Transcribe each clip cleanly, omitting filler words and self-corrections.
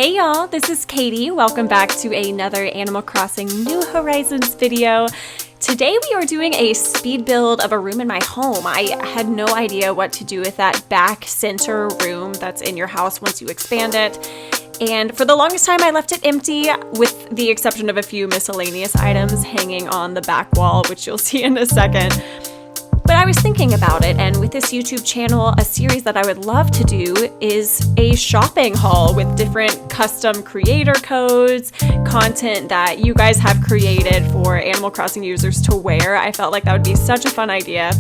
Hey y'all, this is Katie. Welcome back to another Animal Crossing New Horizons video. Today we are doing a speed build of a room in my home. I had no idea what to do with that back center room that's in your house once you expand it. And for the longest time I left it empty with the exception of a few miscellaneous items hanging on the back wall, which you'll see in a second. But I was thinking about it, and with this YouTube channel, a series that I would love to do is a shopping haul with different custom creator codes, content that you guys have created for Animal Crossing users to wear. I felt like that would be such a fun idea.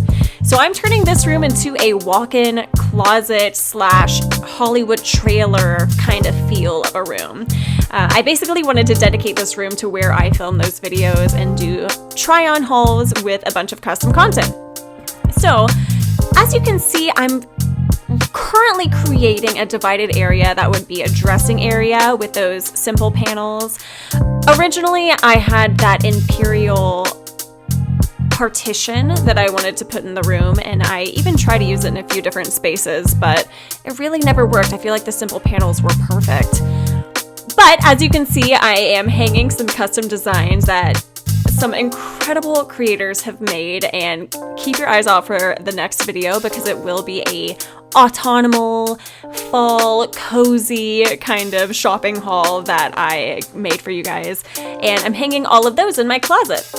So I'm turning this room into a walk-in closet / Hollywood trailer kind of feel of a room. I basically wanted to dedicate this room to where I film those videos and do try-on hauls with a bunch of custom content. So, as you can see, I'm currently creating a divided area that would be a dressing area with those simple panels. Originally, I had that Imperial partition that I wanted to put in the room, and I even tried to use it in a few different spaces, but it really never worked. I feel like the simple panels were perfect. But as you can see, I am hanging some custom designs that some incredible creators have made, and keep your eyes out for the next video because it will be a autumnal, fall, cozy kind of shopping haul that I made for you guys, and I'm hanging all of those in my closet.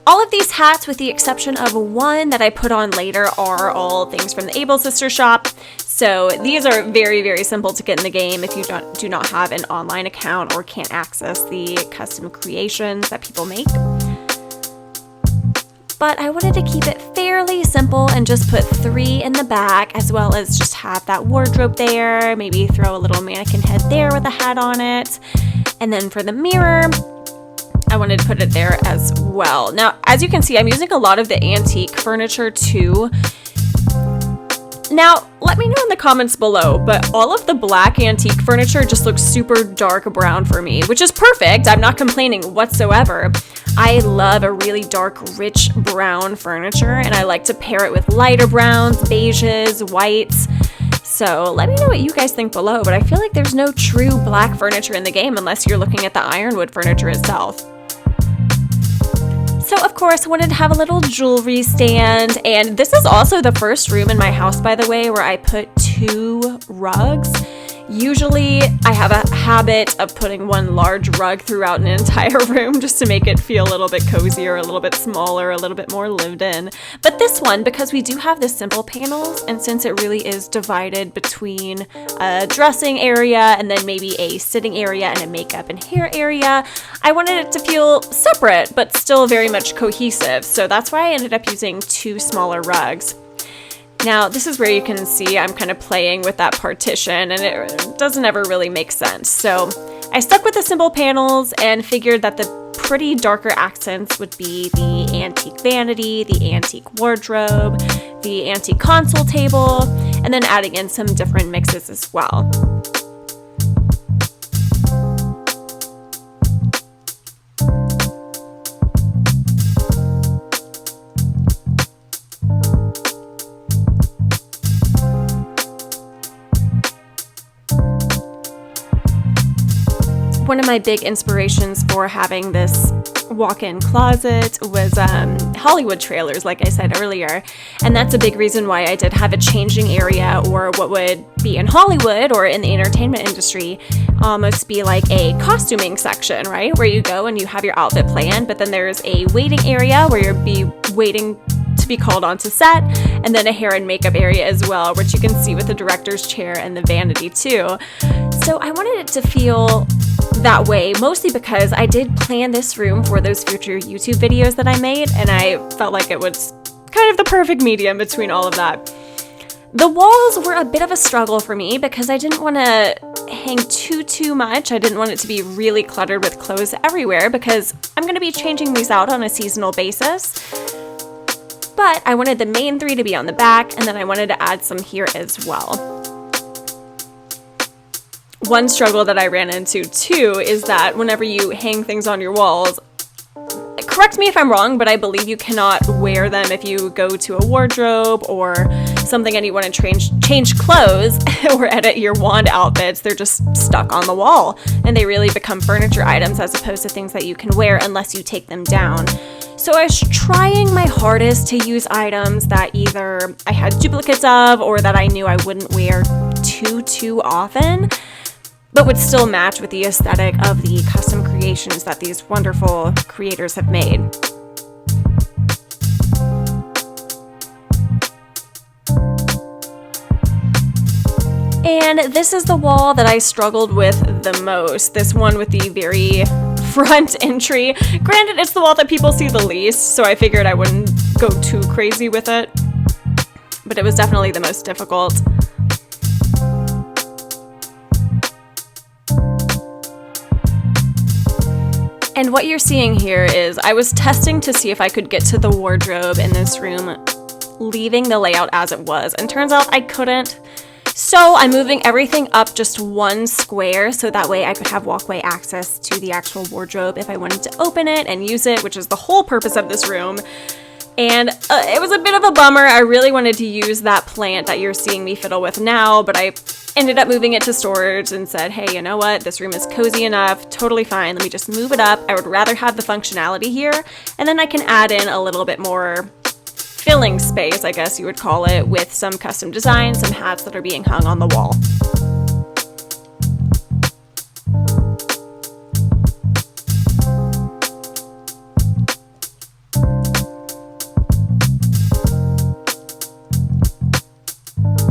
All of these hats, with the exception of one that I put on later, are all things from the Able Sister shop. So these are very, very simple to get in the game if you do not have an online account or can't access the custom creations that people make. But I wanted to keep it fairly simple and just put 3 in the back, as well as just have that wardrobe there, maybe throw a little mannequin head there with a hat on it. And then for the mirror, I wanted to put it there as well. Now, as you can see, I'm using a lot of the antique furniture too. Now, let me know in the comments below, but all of the black antique furniture just looks super dark brown for me, which is perfect. I'm not complaining whatsoever. I love a really dark, rich brown furniture, and I like to pair it with lighter browns, beiges, whites. So let me know what you guys think below, but I feel like there's no true black furniture in the game unless you're looking at the ironwood furniture itself. So of course I wanted to have a little jewelry stand, and this is also the first room in my house, by the way, where I put 2 rugs. Usually I have a habit of putting one large rug throughout an entire room just to make it feel a little bit cozier, a little bit smaller, a little bit more lived in. But this one, because we do have the simple panels, and since it really is divided between a dressing area and then maybe a sitting area and a makeup and hair area, I wanted it to feel separate but still very much cohesive. So that's why I ended up using 2 smaller rugs. Now, this is where you can see I'm kind of playing with that partition, and it doesn't ever really make sense. So I stuck with the simple panels and figured that the pretty darker accents would be the antique vanity, the antique wardrobe, the antique console table, and then adding in some different mixes as well. One of my big inspirations for having this walk-in closet was Hollywood trailers, like I said earlier. And that's a big reason why I did have a changing area, or what would be in Hollywood or in the entertainment industry almost be like a costuming section, right? Where you go and you have your outfit planned, but then there's a waiting area where you'll be waiting to be called onto set, and then a hair and makeup area as well, which you can see with the director's chair and the vanity too. So I wanted it to feel that way, mostly because I did plan this room for those future YouTube videos that I made, and I felt like it was kind of the perfect medium between all of that. The walls were a bit of a struggle for me because I didn't want to hang too much. I didn't want it to be really cluttered with clothes everywhere because I'm going to be changing these out on a seasonal basis. But I wanted the main 3 to be on the back, and then I wanted to add some here as well. One struggle that I ran into too is that whenever you hang things on your walls, correct me if I'm wrong, but I believe you cannot wear them if you go to a wardrobe or something and you want to change clothes or edit your wand outfits. They're just stuck on the wall, and they really become furniture items as opposed to things that you can wear unless you take them down. So I was trying my hardest to use items that either I had duplicates of or that I knew I wouldn't wear too often, but would still match with the aesthetic of the custom creations that these wonderful creators have made. And this is the wall that I struggled with the most. This one with the very front entry. Granted, it's the wall that people see the least, so I figured I wouldn't go too crazy with it. But it was definitely the most difficult. And what you're seeing here is I was testing to see if I could get to the wardrobe in this room, leaving the layout as it was, and turns out I couldn't. So I'm moving everything up just one square so that way I could have walkway access to the actual wardrobe if I wanted to open it and use it, which is the whole purpose of this room. And it was a bit of a bummer. I really wanted to use that plant that you're seeing me fiddle with now, but I ended up moving it to storage and said, hey, you know what? This room is cozy enough, totally fine. Let me just move it up. I would rather have the functionality here, and then I can add in a little bit more filling space, I guess you would call it, with some custom designs, some hats that are being hung on the wall.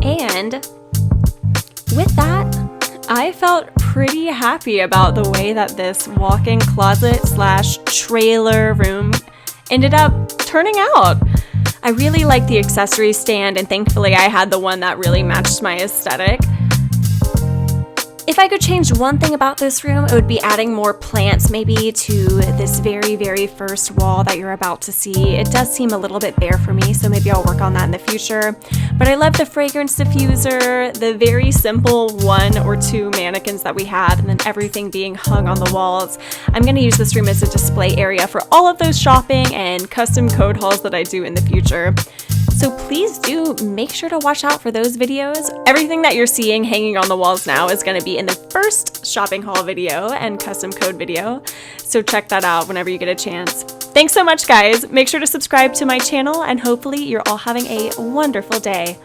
And with that, I felt pretty happy about the way that this walk-in closet / trailer room ended up turning out. I really like the accessory stand, and thankfully I had the one that really matched my aesthetic. If I could change one thing about this room, it would be adding more plants maybe to this very first wall that you're about to see. It does seem a little bit bare for me, so maybe I'll work on that in the future. But I love the fragrance diffuser, the very simple 1 or 2 mannequins that we have, and then everything being hung on the walls. I'm going to use this room as a display area for all of those shopping and custom code hauls that I do in the future. So please do make sure to watch out for those videos. Everything that you're seeing hanging on the walls now is going to be in the first shopping haul video and custom code video. So check that out whenever you get a chance. Thanks so much, guys. Make sure to subscribe to my channel, and hopefully you're all having a wonderful day.